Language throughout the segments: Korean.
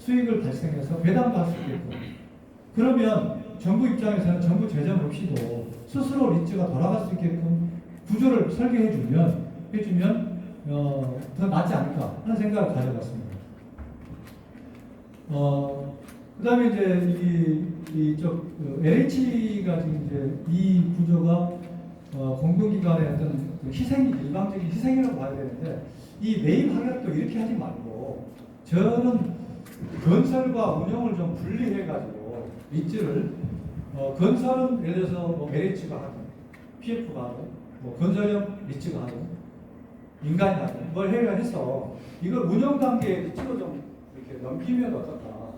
수익을 발생해서 배당도 할 수 있게끔. 그러면 정부 입장에서는 정부 재정 없이도 스스로 리츠가 돌아갈 수 있게끔 구조를 설계해주면 더 낫지 않을까 하는 생각을 가져봤습니다. 그 다음에 이제 LH가 지금 이제 이 구조가 공공기관의 어떤 일방적인 희생이라고 봐야 되는데, 이 매입 하격도 이렇게 하지 말고 저는 건설과 운영을 좀 분리해가지고 리츠를 건설은 예를 들어서 뭐 LH가 하든 PF가 하든 뭐 건설형 리츠가 하든 인간이 하든 뭘 해서 이걸 운영 단계에 리츠로 좀 이렇게 넘기면 어떨까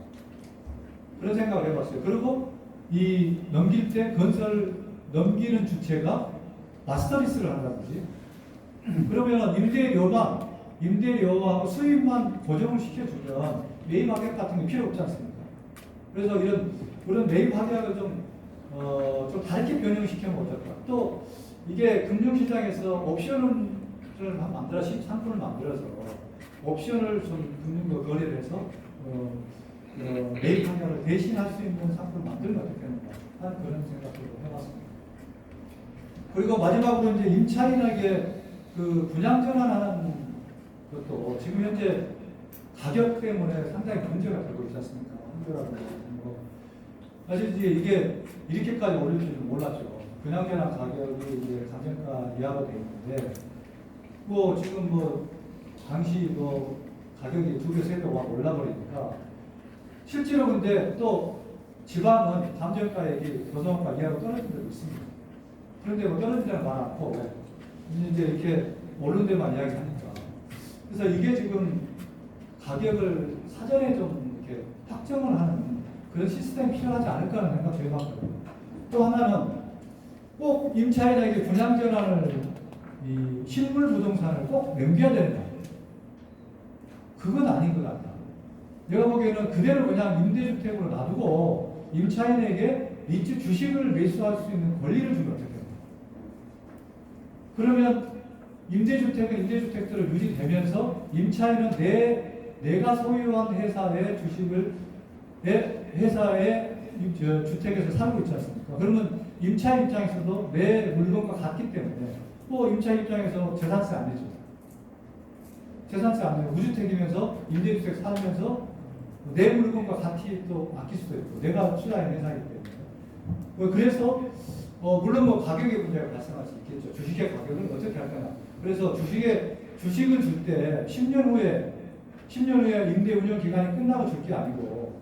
그런 생각을 해봤어요. 그리고 이 넘길 때 넘기는 주체가 마스터리스를 한다든지 그러면 임대료하고 수입만 고정을 시켜주면 매입 하격 같은 게 필요 없지 않습니까? 그래서 그런 매입 하격을 좀 다르게 변형시키면 어떨까? 또 이게 금융시장에서 옵션을 상품을 만들어서 옵션을 좀 금융 거래를 해서 매입 하격을 대신할 수 있는 상품을 만들면 어떻겠는가 하는 그런 생각도 해봤습니다. 그리고 마지막으로 이제 임차인에게 그 분양 전환하는 것도 지금 현재 가격 때문에 상당히 문제가 되고 있지 않습니까? 한겨라고 사실 이제 이게 이렇게까지 오를 줄은 몰랐죠. 분양 전환 가격이 이제 감정가 이하가 되어 있는데 지금 당시 가격이 2배, 3배 올라버리니까 실제로 근데 또 지방은 감정가액이 노동가 이하로 떨어진 데도 있습니다. 그런데 떨어진 데는 많았고 이제 이렇게 오른 데만 이야기하니까 그래서 이게 지금 가격을 사전에 좀 이렇게 확정을 하는 그런 시스템이 필요하지 않을까 하는 생각도 해봤거든요. 또 하나는 꼭 임차인에게 분양 전환을 이 실물 부동산을 꼭 넘겨야 되는 거예요. 그건 아닌 것 같다. 내가 보기에는 그대로 그냥 임대주택으로 놔두고 임차인에게 리츠 주식을 매수할 수 있는 권리를 주면 어떻게 돼요? 그러면 임대주택들을 유지되면서 임차인은 내가 소유한 회사의 주택에서 살고 있지 않습니까? 그러면 임차인 입장에서도 내 물건과 같기 때문에 임차인 입장에서 재산세 안 내죠. 재산세 안 내고 무주택이면서 임대주택 살면서 내 물건과 같이 또 아낄 수도 있고 내가 투자한 회사이기 때문에 그래서 물론 가격의 문제가 발생할 수 있겠죠. 주식의 가격을 어떻게 할 거냐. 그래서 주식을 줄 때 10년 후에 임대 운영 기간이 끝나고 줄 게 아니고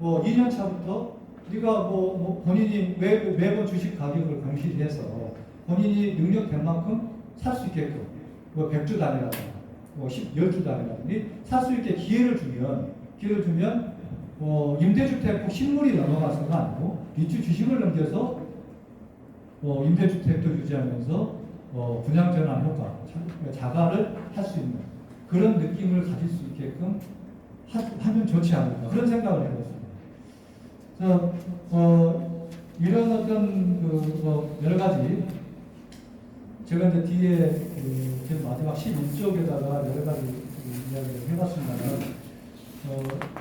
2년 차부터 네가 본인이 매번 주식 가격을 공시해서 본인이 능력된 만큼 살 수 있게끔 100주 단위라든가 10주 단위라든지 살 수 있게 기회를 주면 임대주택 실물이 넘어가서가 아니고 리츠 주식을 넘겨서 임대주택도 유지하면서 분양 전환 효과, 자가를 할 수 있는 그런 느낌을 가질 수 있게끔 하면 좋지 않을까 그런 생각을 해봤습니다. 이런 어떤 여러 가지 제가 이제 뒤에 지금 마지막 11쪽에다가 여러 가지 이야기를 해봤습니다만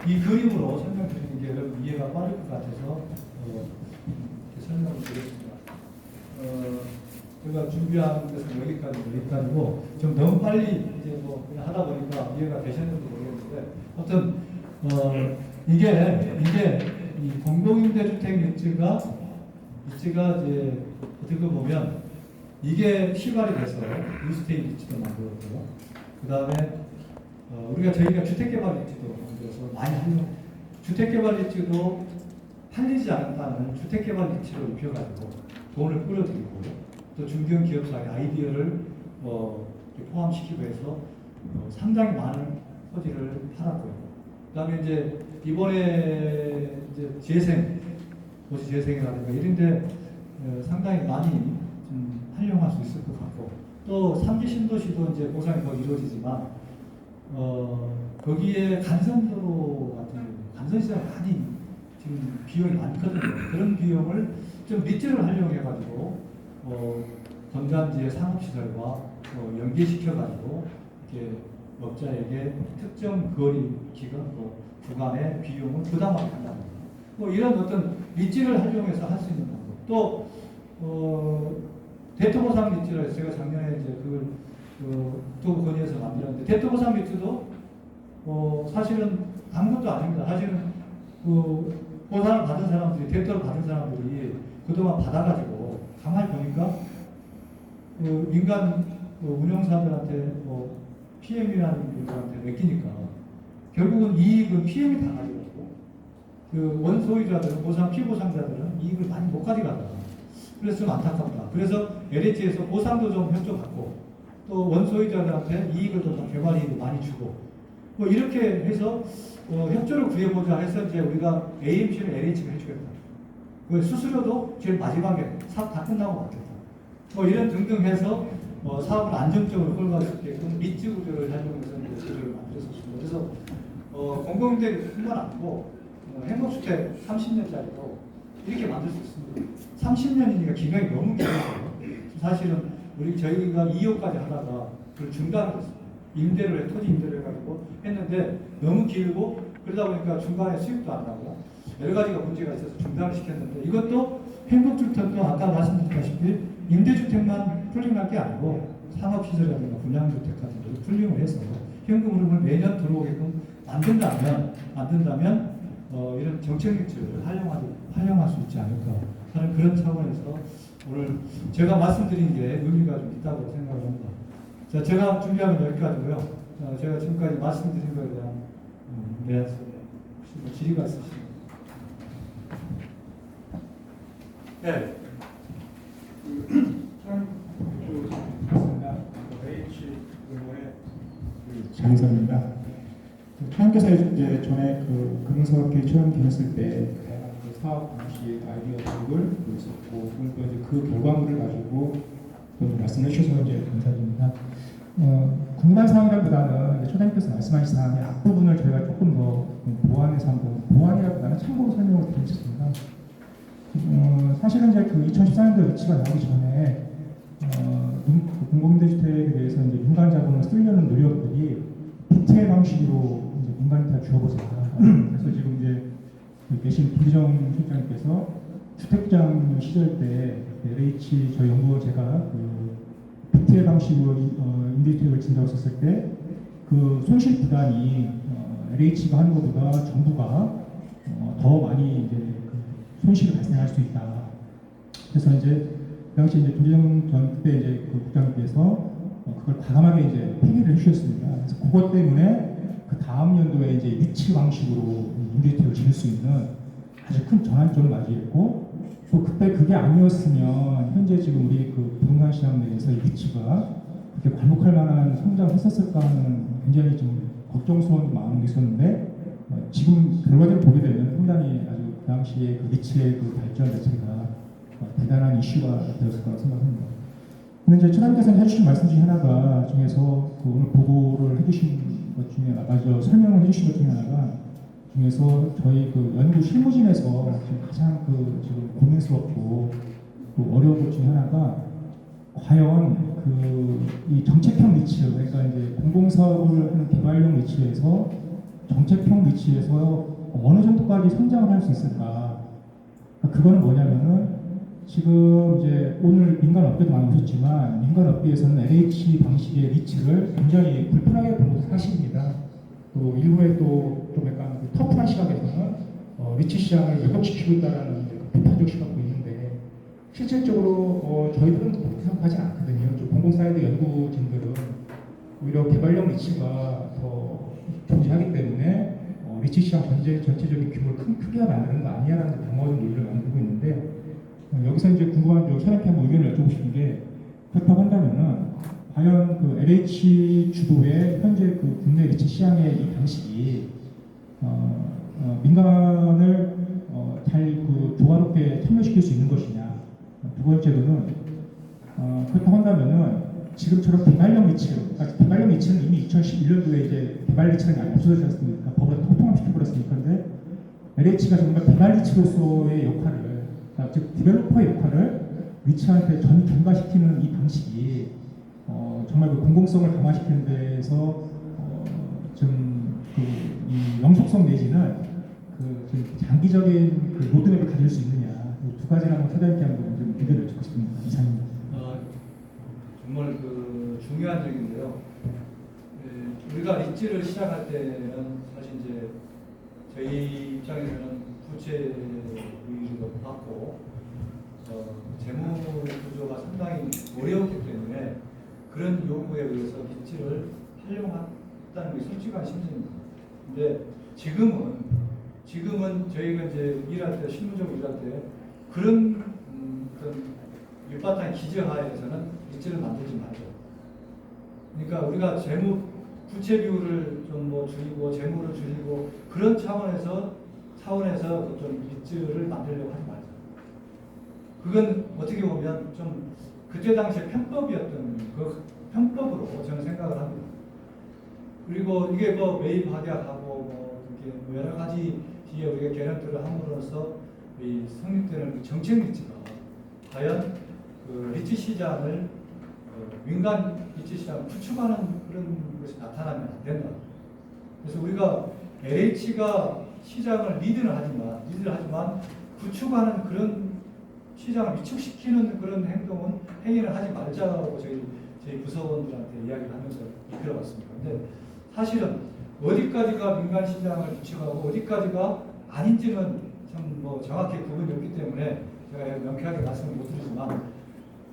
이 그림으로 설명드리는 게 여러분 이해가 빠를 것 같아서 이렇게 설명을 드렸습니다. 제가 준비한 것은 여기까지고 좀 너무 빨리 이제 그냥 하다 보니까 이해가 되셨는지 모르겠는데 아무튼 이게 이 공동임대주택 리츠가 이제 어떻게 보면 이게 시발이 돼서 뉴스테이 리츠도 만들었고요. 그 다음에 저희가 주택개발 리츠도 만들어서 많이 하는 주택개발 리츠도 팔리지 않았다는 주택개발 리츠로 입혀가지고 돈을 끌어들이고 또 중견기업사의 아이디어를 포함시키고 해서 상당히 많은 토지를 팔았고요. 그다음에 이제 이번에 이제 도시 재생이라든가 이런데 상당히 많이 좀 활용할 수 있을 것 같고 또 3기 신도시도 이제 보상이 더 이루어지지만 거기에 간선도로 같은 간선시장 많이 지금 비용이 많거든요. 그런 비용을 좀 리츠를 활용해가지고 건담지의 상업시설과 연계시켜가지고 이렇게 업자에게 특정 거리 기간 구간의 비용을 부담하게 한다는 거. 뭐 이런 어떤 리츠를 활용해서 할 수 있는 방법. 또 대토보상 리츠라 해서 제가 작년에 이제 그걸 또 건의해서 만들었는데 대토보상 리츠도 사실은 아무것도 아닙니다. 사실은 보상을 받은 사람들이 대토를 받은 사람들이 그동안 받아가지고 가만히 보니까 민간 운영사들한테 PM이라는 분들한테 맡기니까 결국은 이익은 PM이 다 가져가고 원소유자들은 피보상자들은 이익을 많이 못 가져가다. 그래서 좀 안타깝다. 그래서 LH에서 보상도 좀 협조받고 또 원소유자들한테 이익을 좀 개발이익을 많이 주고 뭐 이렇게 해서 협조를 구해보자 해서 이제 우리가 AMC를 LH가 해주겠다. 그 수수료도 제일 마지막에 사업 다 끝나고 받겠다. 뭐 이런 등등 해서 사업을 안정적으로 끌어갈 수 있게끔 리츠 구조를 활용해서 구조를 만들었습니다. 그래서 공공임대뿐만 아니고 행복주택 30년짜리도 이렇게 만들 수 있습니다. 30년이니까 기간이 너무 길어요. 사실은 저희가 2호까지 하다가 그걸 중단을 했습니다. 토지 임대를 해가지고 했는데 너무 길고 그러다 보니까 중간에 수익도 안 나고 여러 가지가 문제가 있어서 중단을 시켰는데 이것도 행복주택도 아까 말씀드렸다시피 임대주택만 풀링할 게 아니고 상업시설이라든가 분양주택 같은 데도 풀링을 해서 현금 흐름을 매년 들어오게끔 만든다면 이런 정책 리츠를 활용할 수 있지 않을까 하는 그런 차원에서 오늘 제가 말씀드린 게 의미가 좀 있다고 생각을 합니다. 자, 제가 준비한 건 여기까지고요. 제가 지금까지 말씀드린 거에 대한 혹시 뭐 질의가 있으시면. 네. 장선입니다. 초연께서 이제 전에 금융사업계 처음 되셨을 때 다양한 사업 방식 아이디어들을 있었고 그리고 이제 그 결과물을 가지고 말씀해 주셔서 이제 감사드립니다. 궁금한 사항이라기보다는 초장님께서 말씀하신 사항의 앞부분을 저희가 조금 더 보완해서 한번 보완이라기보다는 참고로 설명을 드리겠습니다. 사실은 이제 2014년도 위치가 나오기 전에 공공임대주택에 대해서 이제 민간 자본을 쓰려는 노력들이 PTL 방식으로 이제 민간한테 주어보세요. 그래서 지금 이제 계신 김기정 실장님께서 주택장 시절 때 LH 저희 연구원 제가 PTL 방식으로 임대주택을 진다고 했을 때 그 손실 부담이 LH가 하는 것보다 정부가 더 많이 이제 손실이 발생할 수 있다. 그래서 이제 그 당시 이제 김기정 전 그때 이제 국장님께서 그걸 과감하게 이제 폐기를 해주셨습니다. 그래서 그것 때문에 그 다음 연도에 이제 위치 방식으로 임대주택을 지을 수 있는 아주 큰 전환점을 맞이했고 또 그때 그게 아니었으면 현재 지금 우리 부동산 시장 내에서 이 위치가 그렇게 괄목할 만한 성장을 했었을까 하는 굉장히 좀 걱정스러운 마음이 있었는데 지금 결과적으로 보게 되면 상당히 아주 그 당시에 그 위치의 발전 자체가 대단한 이슈가 되었을 거라고 생각합니다. 근데 이제 처장님께서 해주신 말씀 중에 하나가 중에서 오늘 보고를 해주신 것 중에 맞아 설명을 해주신 것 중에 하나가 중에서 저희 연구 실무진에서 지금 가장 지금 고민스럽고 어려운 것 중에 하나가 과연 이 정책형 리츠 그러니까 이제 공공사업을 하는 개발용 리츠에서 정책형 리츠에서 어느 정도까지 성장을 할 수 있을까? 그거는 뭐냐면은 지금 이제 오늘 민간 업계도 많이 오셨지만 민간 업계에서는 LH 방식의 리츠를 굉장히 불편하게 보는 것도 사실입니다. 또 일부에 좀 약간 터프한 시각에서는 리츠 시장을 왜곡시키고 있다는 비판적 시각도 있는데 실질적으로 저희들은 그렇게 생각하지 않거든요. 공공사이드 연구진들은 오히려 개발용 리츠가 더 존재하기 때문에 리츠 시장 전체적인 규모를 크게 만드는 거 아니냐라는 방어적 논리를 만들고 있는데 여기서 이제 궁금한 점, 차장님께 한번 의견을 여쭤보고 싶은 게 그렇다고 한다면은 과연 LH 주도의 현재 국내 리츠 시장의 이 방식이 민간을 잘 조화롭게 참여시킬 수 있는 것이냐. 두 번째로는 그렇다고 한다면은 지금처럼 개발용 리츠, 개발용 리츠는 이미 2011년도에 이제 개발 리츠가 아예 없어졌지 않습니까? 법으로 통합시켜버렸으니까. 근데 LH가 정말 개발 리츠로서의 역할을 즉 디벨로퍼의 역할을 리츠한테 전가시키는 이 방식이 정말 공공성을 강화시키는 데에서 좀 이 이 영속성 내지는 좀 장기적인 그 로드맵을 가질 수 있느냐, 이 두 가지를 한번 사장님께 한번 좀 의견을 듣고 싶습니다. 이상입니다. 정말 중요한 점인데요. 우리가 리츠를 시작할 때는 사실 이제 저희 입장에서는 부채비율도 받고 재무 구조가 상당히 어려웠기 때문에 그런 요구에 의해서 리츠를 활용했다는 게 솔직한 심정입니다. 근데 지금은 저희가 이제 일할 때, 실무적으로 일할 때 그런 어떤 밑바탕 기저하에서는 리츠를 만들지 말죠. 그러니까 우리가 부채 비율을 좀 뭐 줄이고 재무를 줄이고 그런 차원에서 좀 리츠를 만들려고 하지 말자. 그건 어떻게 보면 좀 그때 당시에 편법이었던 그 편법으로 저는 생각을 합니다. 그리고 이게 뭐 매입 확약하고 뭐 이렇게 뭐 여러 가지 뒤에 우리가 개념들을 함으로써 이 성립되는 그 정책 리츠가 과연 그 리츠 시장을 민간 리츠 시장을 구축하는 그런 것이 나타나면 안 된다. 그래서 우리가 LH가 시장을 리드를 하지만 구축하는 그런 시장을 위축시키는 그런 행위를 하지 말자고 저희 부서원들한테 이야기를 하면서 이끌어왔습니다. 근데 사실은 어디까지가 민간 시장을 구축하고 어디까지가 아닌지는 참 뭐 정확히 구분이 없기 때문에 제가 명쾌하게 말씀을 못 드리지만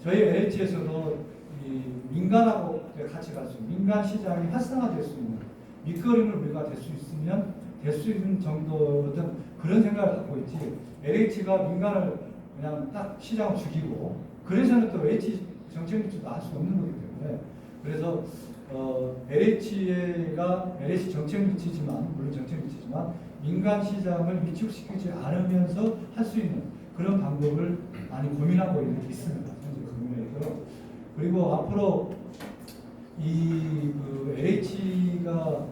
저희 LH에서도 이 민간하고 같이 갈 수 있는 민간 시장이 활성화될 수 있는 밑거름을 우리가 될 수 있는 정도든 그런 생각을 갖고 있지 LH가 민간을 그냥 딱 시장을 죽이고 그래서는 또 LH 정책 리츠도 할 수 없는 거기 때문에 그래서 LH 정책 리츠지만 물론 정책 리츠지만 민간 시장을 위축시키지 않으면서 할 수 있는 그런 방법을 많이 고민하고 있습니다. 현재 국민에서. 그리고 앞으로 LH가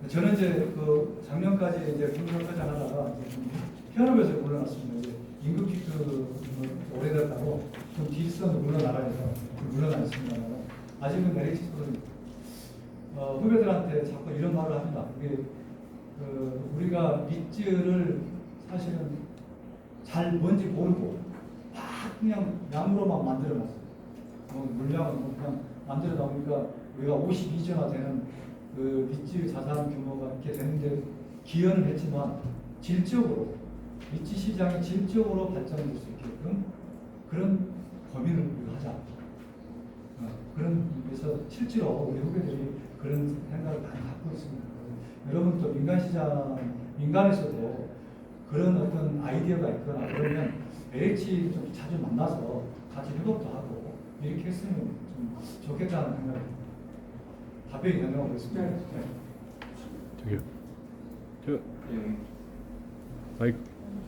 저는 이제 작년까지 이제 금융과장 하다가 현업에서 물러났습니다. 이제 임금 피크 오래됐다고 좀 뒷선으로 물러나있습니다. 아직은 LH 후배들한테 자꾸 이런 말을 합니다. 그게 우리가 리츠를 사실은 잘 뭔지 모르고 막 그냥 양으로만 만들어놨어요. 물량을 그냥 만들어 놓으니까 우리가 52조나 되는 그 리츠 자산 규모가 이렇게 되는데 기여는 했지만 질적으로 리츠 시장이 질적으로 발전될 수 있게끔 그런 고민을 우리가 하자. 그래서 실제로 우리 후배들이 그런 생각을 많이 갖고 있습니다. 여러분 또 민간에서도 그런 어떤 아이디어가 있거나 그러면 LH 좀 자주 만나서 같이 협업도 하고 이렇게 했으면 좀 좋겠다는 생각입니다. 답변이 되는 있습니다. 네. 저기요.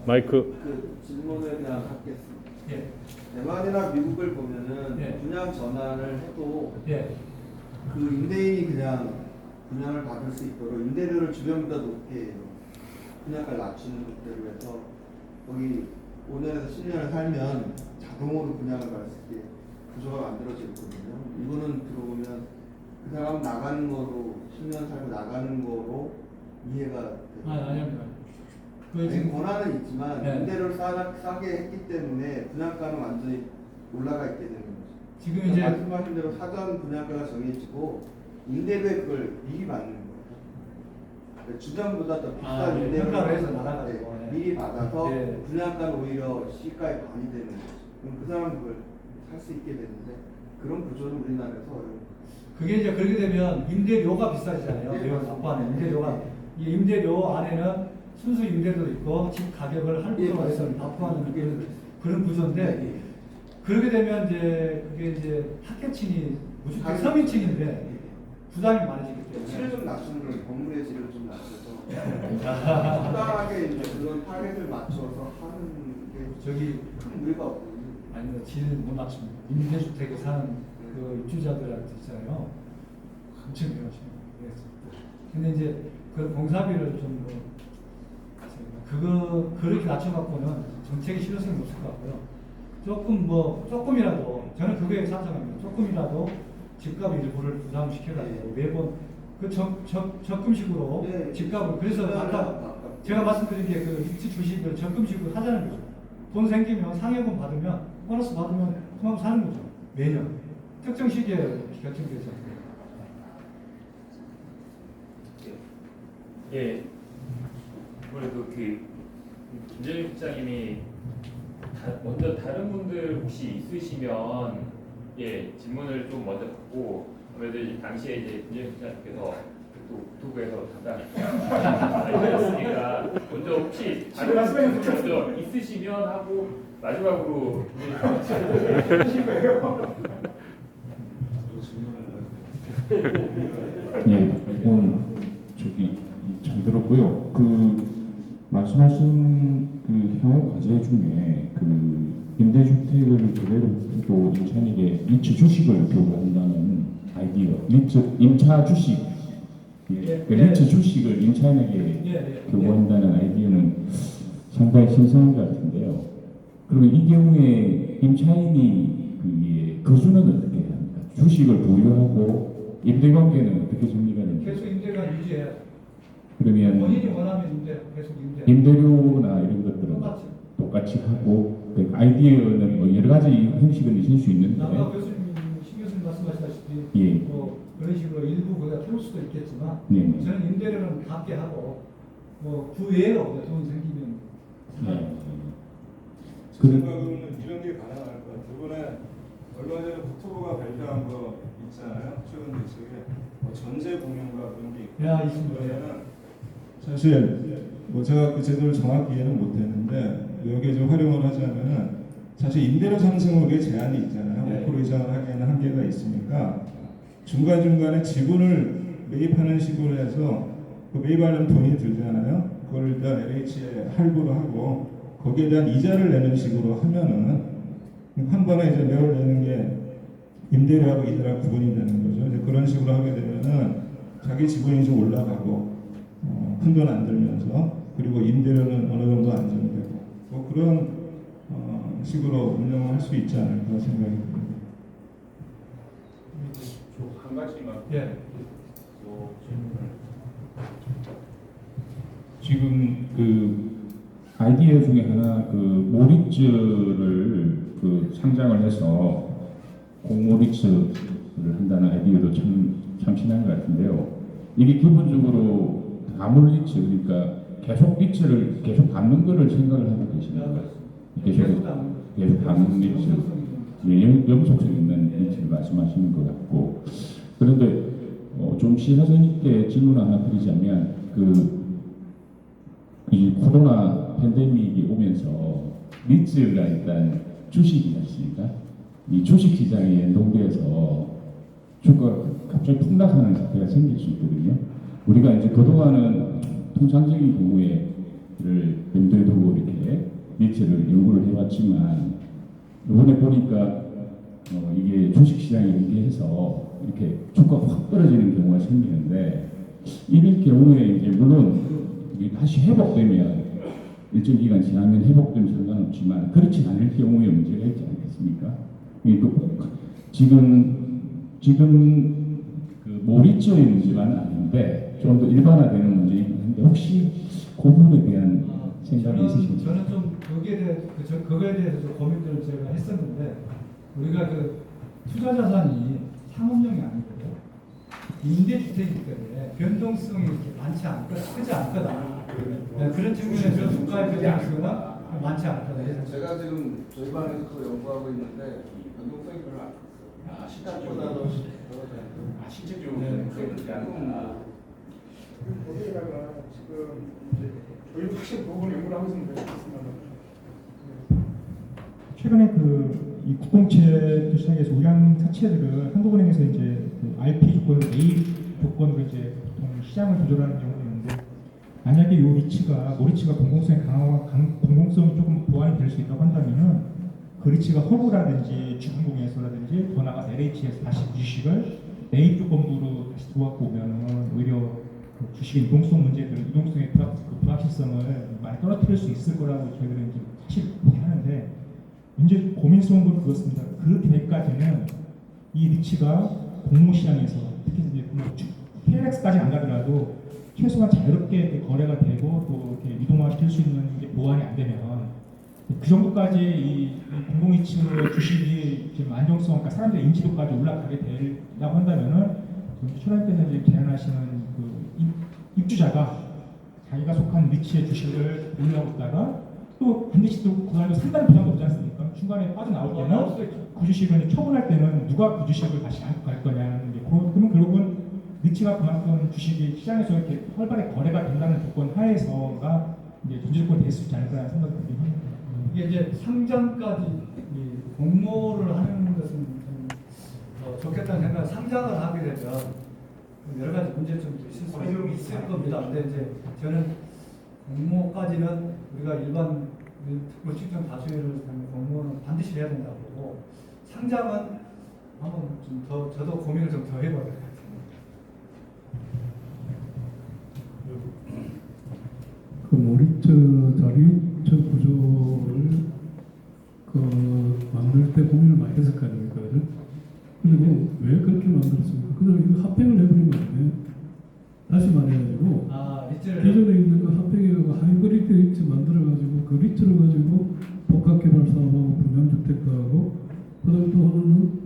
마이크. 그 질문에 대한 하겠습니다. 예. 대만이나 미국을 보면은 예. 분양 전환을 해도 예. 그 임대인이 그냥 분양을 받을 수 있도록 임대료를 주변보다 높게 해요. 분양가를 낮추는 것들을 해서 거기 5년에서 10년을 살면 자동으로 분양을 받을 수 있게 구조가 만들어져 있거든요. 이거는 들어보면 그 사람 나가는 거로 10년 살고 나가는 거로 이해가 돼요. 아닙니다. 지금 권한은 있지만 네. 임대료를 싸게 했기 때문에 분양가는 완전히 올라가 있게 되는 거죠. 지금 이제 말씀하신 대로 사전 분양가가 정해지고 임대료에 그걸 미리 받는 거예요. 그러니까 주변보다 더 비싼 임대료를 평가를 해서 나가가지고 미리 받아서 네. 분양가는 오히려 시가에 반이 되는 거죠. 그럼 그 사람은 그걸 살 수 있게 되는데 그런 구조는 우리나라에서 어려워요. 그게 이제 그렇게 되면 임대료가 비싸지잖아요. 네, 내용 납부하는 임대료가 이 임대료 안에는 순수 임대료도 있고 집 가격을 할부로 해서 납부하는 그런 구조인데 그렇게 되면 이제 그게 이제 타겟층이 무조건 서민층인데 부담이 많아지기 때문에 질을 좀 낮추는 거예요. 건물의 질을 좀 낮춰서 적당하게 이제 그런 타겟을 맞춰서 하는 게 저기 큰 무리가 없거든요. 아니 질못 낮춥니다. 임대주택에 사는 그 입주자들한테 있잖아요. 엄청 배우십니다. 근데 이제 그 공사비를 좀 그렇게 낮춰갖고는 정책의 실효성이 없을 것 같고요. 조금이라도 저는 그거에 찬성합니다. 조금이라도 집값 일부를 부담시켜가지고 매번 그 적금식으로 네. 집값을 그래서 네, 아까 네. 제가 말씀드린 게 그 리츠 주식을 적금식으로 하자는 거죠. 돈 생기면 상여금 받으면 보너스 받으면 그만큼 사는 거죠. 매년 특정 시기에 결정돼서. 예. 그래도 그 김재윤 실장님이 먼저 다른 분들 혹시 있으시면 예 질문을 좀 먼저 받고 아무래도 이제 당시에 이제 김재윤 실장님께서 또 유튜브에서 담당 하셨으니까 먼저 혹시 다른 분들 먼저 있으시면 하고 마지막으로 하실 거예요. 예, 저기 잘 들었고요. 그 말씀하신 그 향후 과제 중에 그 임대주택을 그대로 또 임차인에게 리츠 주식을 교부한다는 아이디어, 리츠 임차 주식, 예, 그 리츠 주식을 임차인에게 교부한다는 아이디어는 상당히 신선한 것 같은데요. 그러면 이 경우에 임차인이 그 거주는 어떻게 해야 합니까? 주식을 보유하고 임대 관계는 어떻게 정리가 됩니까? 계속 임대가 유지해요. 그러면 본인이 원하면 임대 계속 임대. 임대료나 이런 것들은 똑같이. 똑같이 하고 그 아이디어는 뭐 여러 가지 형식은 있을 수 있는데 아까 교수님 신 교수님 말씀하시다시피 예. 뭐 그런 식으로 일부 거기다 태울 수도 있겠지만 네. 저는 임대료는 갚게 하고 뭐 그 외로 돈 생기면 예. 제 생각으로는 이런 게 가능할 것 같아요. 이번에 얼마 전에 국토부가 발표한 거 있잖아요. 최근 대책에 뭐 전세 공유가 그런 게 있고. 야, 있습니다. 그러면은 사실 뭐 제가 그 제도를 정확히 이해는 못했는데 여기에 좀 활용을 하자면은 사실 임대료 상승률에 제한이 있잖아요. 네. 5% 이상을 하기에는 한계가 있으니까 중간 중간에 지분을 매입하는 식으로 해서 그 매입하는 돈이 들잖아요. 그걸 일단 LH에 할부를 하고 거기에 대한 이자를 내는 식으로 하면은 한 번에 이제 매월 내는 게 임대료하고 이자랑 구분이 되는 거죠. 이제 그런 식으로 하게 되면은 자기 지분이 좀 올라가고 큰 돈 안 들면서 그리고 임대료는 어느 정도 안정되고 뭐 그런 식으로 운영할 수 있지 않을까 생각이 듭니다. 한 가지만 예. 또 질문을 지금 그 아이디어 중에 하나 그 모리츠를 그 상장을 해서 공모리츠를 한다는 아이디어도 참 신한 것 같은데요. 이게 기본적으로 가물리츠 그러니까 계속 리츠를 계속 담는 거를 생각을 하고 계십니까? 계속 담는 리츠, 영속성 있는 리츠를 말씀하시는 것 같고 그런데 좀 시사성 있게 질문 하나 드리자면 이 코로나 팬데믹이 오면서 리츠가 일단 주식이지 않습니까? 이 주식 시장에 연동돼서 주가가 갑자기 폭락하는 사태가 생길 수 있거든요. 우리가 이제 그동안은 통상적인 경우에를 염두에 두고 이렇게 리츠를 연구를 해왔지만 이번에 보니까 이게 주식 시장에 연계해서 이렇게 주가가 확 떨어지는 경우가 생기는데 이럴 경우에 이제 물론 이게 다시 회복되면 일정 기간 지나면 회복되면 상관없지만 그렇지 않을 경우에 문제가 있지 않겠습니까? 지금 그 모리츠의 문제만은 아닌데 좀 더 일반화되는 문제이긴 한데 혹시 그 부분에 대한 생각이 있으십니까? 저는 좀 그거에 대해서 좀 고민들을 제가 했었는데 우리가 그 투자 자산이 상업용이 아니고 임대주택이기 때문에 변동성이 이렇게 많지 않거나 크지 않거나 네, 그런 측면에서 주가의 변동성은 많지 않거나 제가 지금 저희 반에서 그거 연구하고 있는데 변동성이 별로 안 컸어요. 시장보다도 실질적으로 네. 그렇지 않나. 거기에다가 지금 이제 저희 확실히 부분 연구를 하고 있으면 되겠습니다. 최근에 이 국공채 시장에서 우량 사채들은 한국은행에서 이제 그 RP 조건을 A 조건으로 이제 보통 시장을 조절하는 경우가 있는데 만약에 이 모리츠가 공공성이 강하고 공공성이 조금 보완이 될 수 있다고 한다면은 그 리츠가 허브라든지 주금공에서라든지 더 나아가 LH에서 다시 주식을 매입 조건부로 다시 들어왔고 오면은 오히려 그 주식의 유동성 문제들, 유동성의 불확실성을 많이 떨어뜨릴 수 있을 거라고 저희들은 이제 사실 보긴 하는데 이제 고민스러운 건 그렇습니다. 그 때까지는 이 리츠가 공모시장에서 특히 이제 KLX까지 안 가더라도 최소한 자유롭게 거래가 되고 또 이렇게 이동화시킬 수 있는 이제 보완이 안 되면 그 정도까지 이 공공이치의 주식이 지금 안정성, 그러니까 사람들의 인지도까지 올라가게 되려고 한다면은 초란께서 이제 제안하시는 그 입주자가 자기가 속한 리츠의 주식을 올려고 있다가 또 반드시 또 그날도 상당히 보장도 없지 않습니까? 중간에 빠져나올 때는 그 주식을 처분할 때는 누가 그 주식을 다시 갖고 갈 거냐는 게 그러면 결국은 리츠가 그만큼 주식이 시장에서 이렇게 활발하게 거래가 된다는 조건 하에서가 이제 전제 조건이 될 수 있지 않을까라는 생각이 들긴 합니다. 이게 이제 상장까지 이 공모를 하는 것은 좀 좋겠다는 생각. 상장을 하게 되면 여러 가지 문제점도 있을 겁니다. 근데 이제 저는 공모까지는 우리가 일반 특별 측정 다수율을 공모는 반드시 해야 된다고 보고 상장은 한번 좀 더 저도 고민을 좀 더 해봐야 될 것 같아요. 그 모리츠 자리처 구조를 그 만들 때 고민을 많이 했을 거 아닙니까? 그죠? 그리고 왜 그렇게 만들었습니까? 그냥 이거 합병을 해버리면 안 돼요. 다시 말해가지고 리츠를 기존에 있는 그 합병해가지고 하이브리드 리츠 만들어가지고 그 리츠를 가지고 복합개발 사업하고 분양주택도 하고 그다음에 또 하나는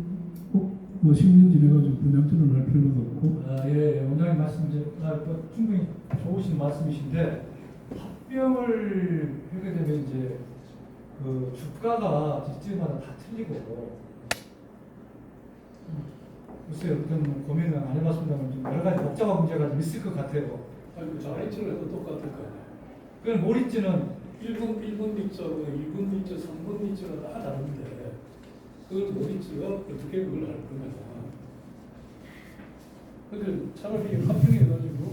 꼭 뭐 10년 지내가지고 분양주는 할 필요도 없고 예, 원장님 말씀 이제 충분히 좋으신 말씀이신데 합병을 하게 되면 이제 그 주가가 집집마다 다 틀리고 글쎄요, 그건 고민을 안 해봤습니다만 좀 여러 가지 복잡한 문제가 좀 있을 것 같아요. 아니, 자리치는 해도 똑같을 거 아니에요. 그건 모리츠는 1분 리처하고 2분 리처, 3분 리처가 다 다른데 그걸 모리츠가 어떻게 그걸 할 거냐. 근데 차라리 합병해가지고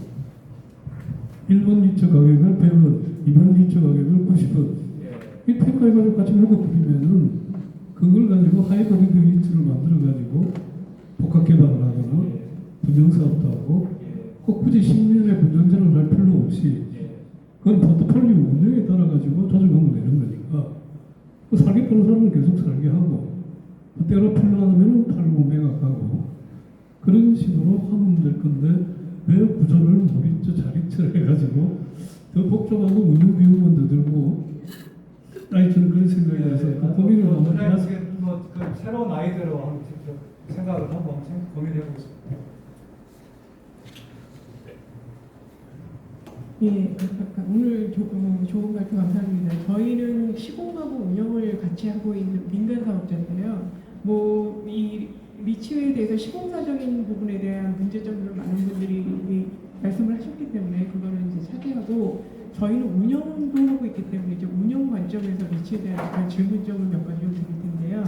1번 리처 가격을 100원, 2번 리처 가격을 90원 이 평가해가지고 같이 묶어버리면은 그걸 가지고 하이브리드 리츠를 만들어가지고 복합개발을 하거나 분양사업도 하고 꼭 굳이 10년의 분양제를 할 필요 없이 그건 포트폴리오 운영에 따라가지고 조정하면 되는 거니까 그 살게 파는 사람은 계속 살게 하고 때로 필요하다면 팔고 매각하고 그런 식으로 하면 될 건데 왜 구조를 모리츠 자리처를 해가지고 더 복잡하고 운영 비용은 더 들고 아니 저는 그런 생각이 나서 그 고민을 한번 해봤어요. 그 새로운 아이디어로 한번 생각을 한번 고민해 보겠습니다. 예, 오늘 좋은 발표 감사합니다. 저희는 시공하고 운영을 같이 하고 있는 민간 사업자인데요. 뭐 이 리츠에 대해서 시공사적인 부분에 대한 문제점들을 많은 분들이 말씀을 하셨기 때문에 그거는 이제 차지하고 저희는 운영도 하고 있기 때문에 이제 운영 관점에서 리츠에 대한 질문점을 몇 가지 좀 드릴 텐데요.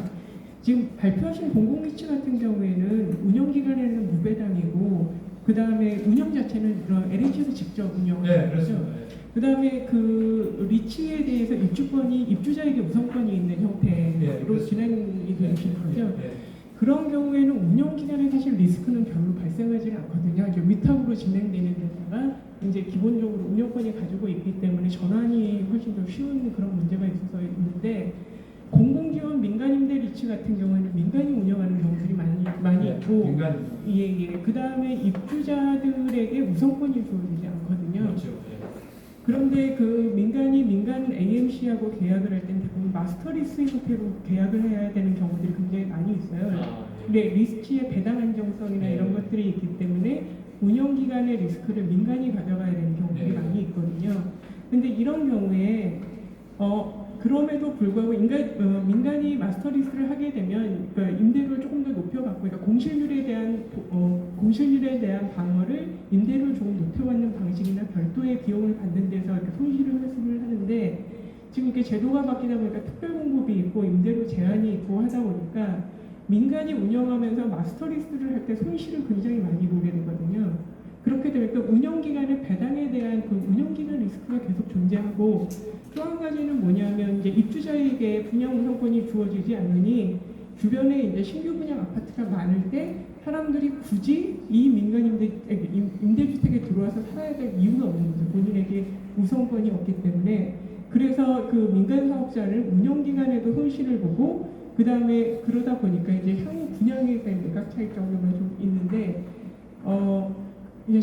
지금 발표하신 공공리츠 같은 경우에는 운영기간에는 무배당이고 그 다음에 운영 자체는 LH에서 직접 운영을 네, 하죠. 그렇습니다. 그 다음에 그 리츠에 대해서 입주권이 입주자에게 우선권이 있는 형태로 진행이 되시는 거죠. 그런 경우에는 운영 기간에 사실 리스크는 별로 발생하지 않거든요. 이제 위탁으로 진행되는 데다가 이제 기본적으로 운영권이 가지고 있기 때문에 전환이 훨씬 더 쉬운 그런 문제가 있어서 있는데 공공지원 민간임대 리츠 같은 경우에는 민간이 운영하는 경우들이 많이 있고 민간 그 다음에 입주자들에게 우선권이 주어지지 않거든요. 그렇죠. 그런데 그 민간 AMC하고 계약을 할 때는 대부분 마스터리스 형태로 계약을 해야 되는 경우들이 굉장히 많이 있어요. 근데 리스트의 배당 안정성이나 이런 것들이 있기 때문에 운영 기간의 리스크를 민간이 가져가야 되는 경우들이 많이 있거든요. 근데 이런 경우에 그럼에도 불구하고 민간이 마스터리스를 하게 되면 그러니까 임대료를 조금 더 높여갖고 그러니까 공실률에 대한 방어를 임대료를 조금 높여받는 방식이나 별도의 비용을 받는 데서 이렇게 손실을 회수를 하는데 지금 이렇게 제도가 바뀌다 보니까 특별공급이 있고 임대료 제한이 있고 하다 보니까 민간이 운영하면서 마스터리스를 할 때 손실을 굉장히 많이 보게 되거든요. 그렇게 되면 또 운영기간의 배당에 대한 그 운영기간 리스크가 계속 존재하고 또 한 가지는 뭐냐면 이제 입주자에게 분양 우선권이 주어지지 않으니 주변에 이제 신규 분양 아파트가 많을 때 사람들이 굳이 이 민간 임대주택에 들어와서 살아야 될 이유가 없는 거죠. 본인에게 우선권이 없기 때문에 그래서 그 민간 사업자는 운영 기간에도 손실을 보고 그 다음에 그러다 보니까 이제 향후 분양에 대한 매각 차익 정도가 좀 있는데 이제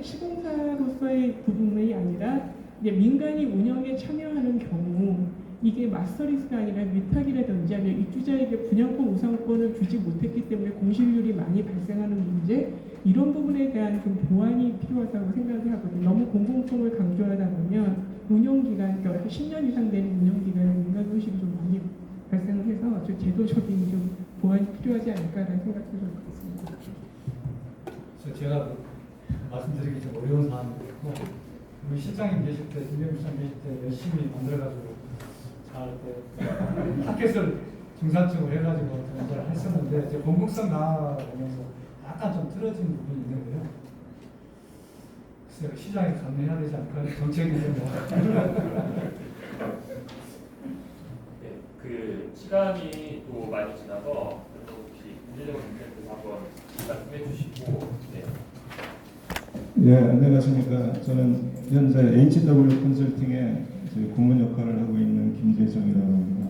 시공사로서의 부분이 아니라 이제 민간이 운영에 참여하는 경우 이게 마스터리스가 아니라 위탁이라든지 아니면 입주자에게 분양권 우선권을 주지 못했기 때문에 공실률이 많이 발생하는 문제, 이런 부분에 대한 좀 보완이 필요하다고 생각을 하거든요. 너무 공공성을 강조하다 보면 운영기간, 그러니까 10년 이상 되는 운영기간에 민간 공실이 좀 많이 발생을 해서 좀 제도적인 좀 보완이 필요하지 않을까라는 생각도 좀 있습니다. 그래서 제가 말씀드리기 좀 어려운 사안이고, 우리 실장님 계실 때, 김병규 실장 계실 때 열심히 만들어가지고 잘 타켓을 중산층으로 해가지고 전달을 했었는데, 이제 공공성 나가면서 약간 좀 틀어진 부분이 있는데요. 글쎄요, 시장에 감내해야 되지 않을까? 정책인데 뭐. 네, 그 시간이 또 많이 지나서 혹시 문제적인 문제도 한번 말씀해 주시고. 네. 예, 안녕하십니까. 저는 현재 HW 컨설팅의 고문 역할을 하고 있는 김재정이라고 합니다.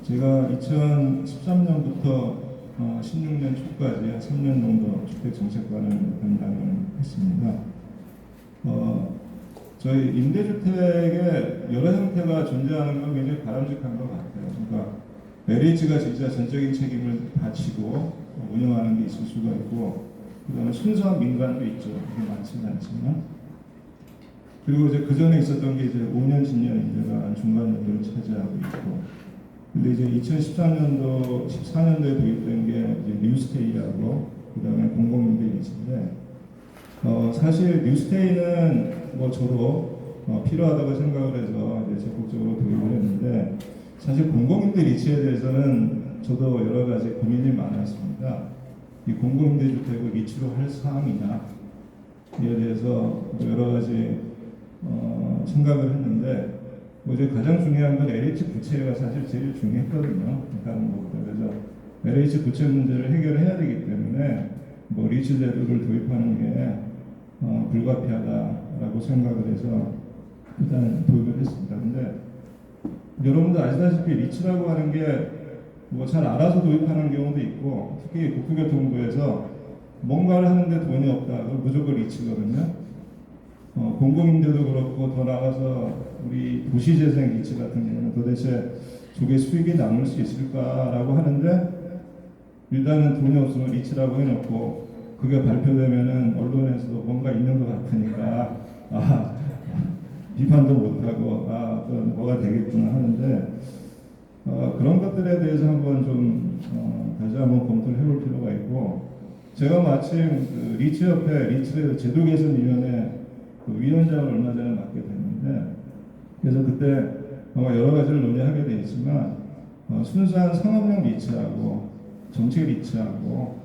제가 2013년부터 16년 초까지 한 3년 정도 주택정책관을 담당을 했습니다. 저희 임대주택의 여러 형태가 존재하는 건 굉장히 바람직한 것 같아요. 그러니까 LH가 진짜 전적인 책임을 다 지고 운영하는 게 있을 수가 있고, 그다음에 순수한 민간도 있죠. 그게 많지는 않지만. 그리고 이제 그 전에 있었던 게 이제 5년, 10년 임대가 중간 연도를 차지하고 있고. 근데 이제 2013년도, 14년도에 도입된 게 이제 뉴스테이라고, 그다음에 공공임대 리츠인데, 사실 뉴스테이는 뭐 저도 필요하다고 생각을 해서 이제 적극적으로 도입을 했는데, 사실 공공임대 리츠에 대해서는 저도 여러 가지 고민이 많았습니다. 이 공공임대주택을 리츠로 할 사항이냐에 대해서 여러 가지 생각을 했는데, 뭐 이제 가장 중요한 건 LH 부채가 사실 제일 중요했거든요. 다른 것보다. 그래서 LH 부채 문제를 해결해야 되기 때문에 뭐 리츠 제도를 도입하는 게 불가피하다라고 생각을 해서 일단 도입을 했습니다. 근데 여러분도 아시다시피 리츠라고 하는 게 뭐 잘 알아서 도입하는 경우도 있고, 특히 국토교통부에서 뭔가를 하는데 돈이 없다, 그럼 무조건 리츠거든요. 공공임대도 그렇고, 더 나아가서 우리 도시재생 리츠 같은 경우는 도대체 저게 수익이 남을 수 있을까라고 하는데, 일단은 돈이 없으면 리츠라고 해놓고 그게 발표되면은 언론에서도 뭔가 있는 것 같으니까 비판도 못하고 그건 뭐가 되겠구나 하는데, 그런 것들에 대해서 한번 좀 다시 한번 검토를 해볼 필요가 있고, 제가 마침 그 리츠협회 리츠 제도개선위원회 그 위원장을 얼마 전에 맡게 됐는데, 그래서 그때 여러 가지를 논의하게 돼 있지만 순수한 상업용 리츠하고 정책 리츠하고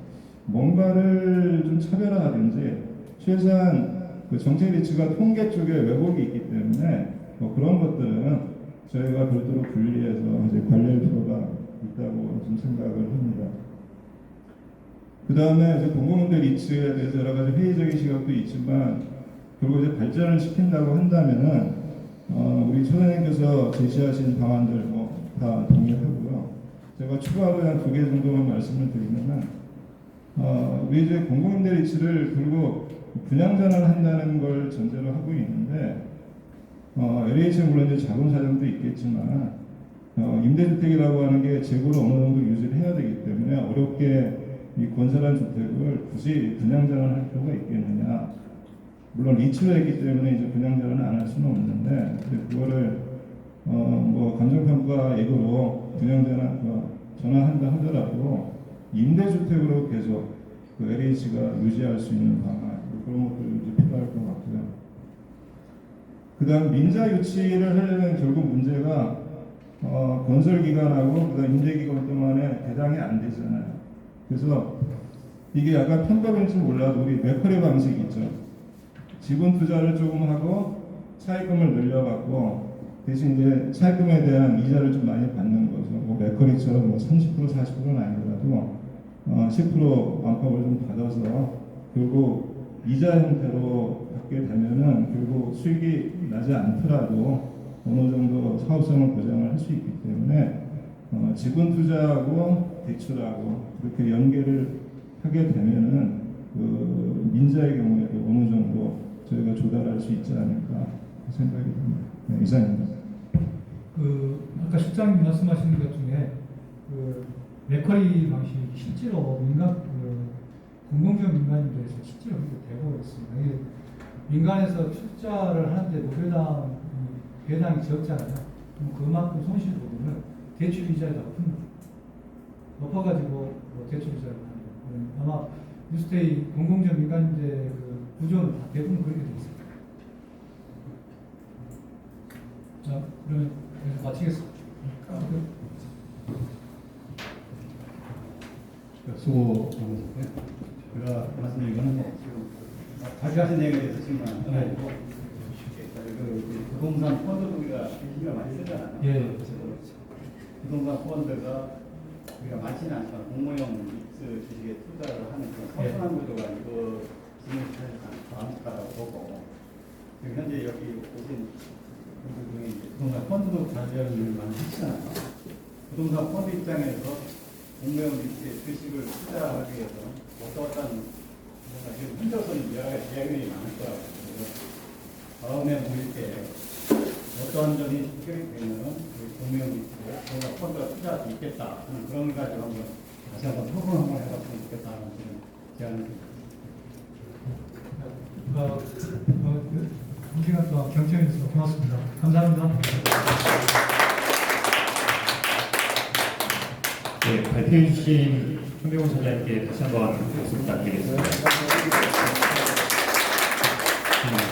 뭔가를 좀 차별화하든지, 최소한 그 정책 리츠가 통계 쪽에 왜곡이 있기 때문에 뭐 그런 것들은 저희가 별도로 분리해서 이제 관리할 필요가 있다고 좀 생각을 합니다. 그 다음에 이제 공공임대 리츠에 대해서 여러 가지 회의적인 시각도 있지만, 그리고 이제 발전을 시킨다고 한다면은 우리 소장님께서 제시하신 방안들 뭐 다 동의하고요. 제가 추가로 한 2개 정도만 말씀을 드리면은, 우리 이제 공공임대 리츠를 결국 분양전환을 한다는 걸 전제로 하고 있는데, LH는 물론 이제 자금 사정도 있겠지만, 임대주택이라고 하는 게 재고를 어느 정도 유지를 해야 되기 때문에 어렵게 이 건설한 주택을 굳이 분양전환할 필요가 있겠느냐. 물론 리츠로 했기 때문에 이제 분양전환을 안 할 수는 없는데, 그거를 뭐 감정평가 예고로 전환한다 하더라도 임대주택으로 계속 그 LH가 유지할 수 있는 방안, 그런 것도 이제 필요할 것 같고요. 그 다음 민자 유치를 하려면 결국 문제가 건설기간하고 그다음 임대기간 동안에 배당이 안 되잖아요. 그래서 이게 약간 편법인지 몰라도 우리 맥커리 방식 있죠. 지분 투자를 조금 하고 차입금을 늘려갖고 대신 이제 차입금에 대한 이자를 좀 많이 받는 거죠. 뭐 맥커리처럼 뭐 30% 40%는 아니더라도 10% 완법을 좀 받아서 결국 이자 형태로 받게 되면은 결국 수익이 나지 않더라도 어느 정도 사업성을 보장을 할 수 있기 때문에 지분 투자하고 대출하고 그렇게 연계를 하게 되면은 그 민자의 경우에도 어느 정도 저희가 조달할 수 있지 않을까 생각이 듭니다. 네, 이상입니다. 그 아까 실장님 말씀하신 것 중에 그 맥쿼리 방식이 실제로 민간 공공기업 민간인 대해서 실제로 그렇게 되고 있습니다. 이게 민간에서 투자를 하는데 노배당 배당이 적잖아요. 그럼 그만큼 손실 부분을 대출 이자에다 엎어가지고 대출 이자를 하는 거예요. 아마 뉴스테이 공공기업 민간인대 그 구조는 다 대부분 그렇게 되어 있습니다. 자, 그러면 여기서 마치겠습니다. 수고 제가 말씀드린 거는 다시 하신 내용에 대해서 질문 안 하고 그 부동산 펀드 우리가 신경 많이 쓰잖아요. 예. 부동산 펀드가 우리가 많지는 않지만 공모형 믹스 주식에 투자를 하는 그런 선순환 구조가 이거 지금 많다라고 보고 현재 여기 오신 분들 중에 이제 부동산 펀드도 자제하는 많이 있잖아요. 부동산 펀드 입장에서 공모형 믹스의 주식을 투자하기 위해서 어떠한 지금 혼자서는 이야기가 많을 거라고 다음에 모일 때 어떠한 점이 해결이 되면 공모형 믹스로 부동산 펀드가 투자할 수 있겠다 하는 그런 걸 가지고 한번 다시 한번 토론 한번 해봤으면 좋겠다는 제안을 드립니다. 한 시간 동안 경청해 주셔서 고맙습니다. 감사합니다. 네, 발표해 주신 손병호 소장님께 다시 한번 박수 부탁드리겠습니다.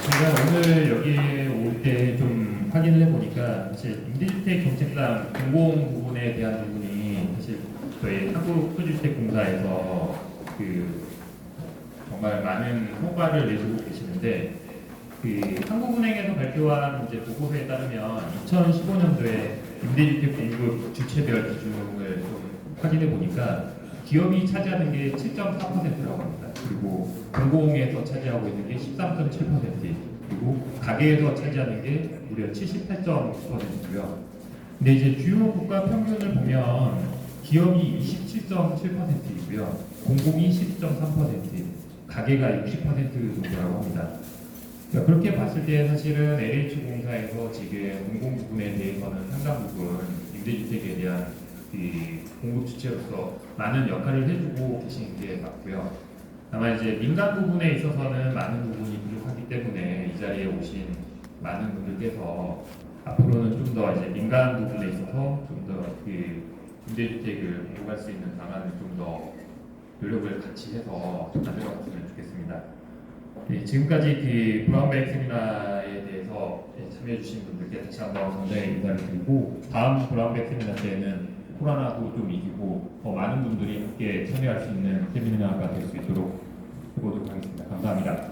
제가 오늘 여기에 올 때 좀 확인을 해보니까 사실 임대주택 정책상 공공 부분에 대한 부분이 사실 저희 한국토지주택공사에서 그 정말 많은 성과를 내주고 계시는데 그 한국은행에서 발표한 이제 보고서에 따르면 2015년도에 임대주택 공급 주체별 기준을 좀 확인해 보니까 기업이 차지하는 게 7.4%라고 합니다. 그리고 공공에서 차지하고 있는 게 13.7%, 그리고 가계에서 차지하는 게 무려 78.9%고요. 근데 이제 주요 국가 평균을 보면 기업이 27.7%이고요, 공공이 12.3%, 가계가 60% 정도라고 합니다. 그러니까 그렇게 봤을 때 사실은 LH공사에서 지금 공공 부분에 대해서는 상당 부분 임대주택에 대한 공급 주체로서 많은 역할을 해주고 계신 게 맞고요. 다만 이제 민간 부분에 있어서는 많은 부분이 부족하기 때문에 이 자리에 오신 많은 분들께서 앞으로는 좀 더 이제 민간 부분에 있어서 좀 더 임대주택을 공급할 수 있는 방안을 좀 더 노력을 같이 해서 만들어갔으면 좋겠습니다. 네, 지금까지 브라운백 세미나에 대해서 참여해주신 분들께 다시 한번 감사의 인사를 드리고, 다음 브라운백 세미나 때는 코로나도 좀 이기고 더 많은 분들이 함께 참여할 수 있는 세미나가 될 수 있도록 해보도록 하겠습니다. 감사합니다.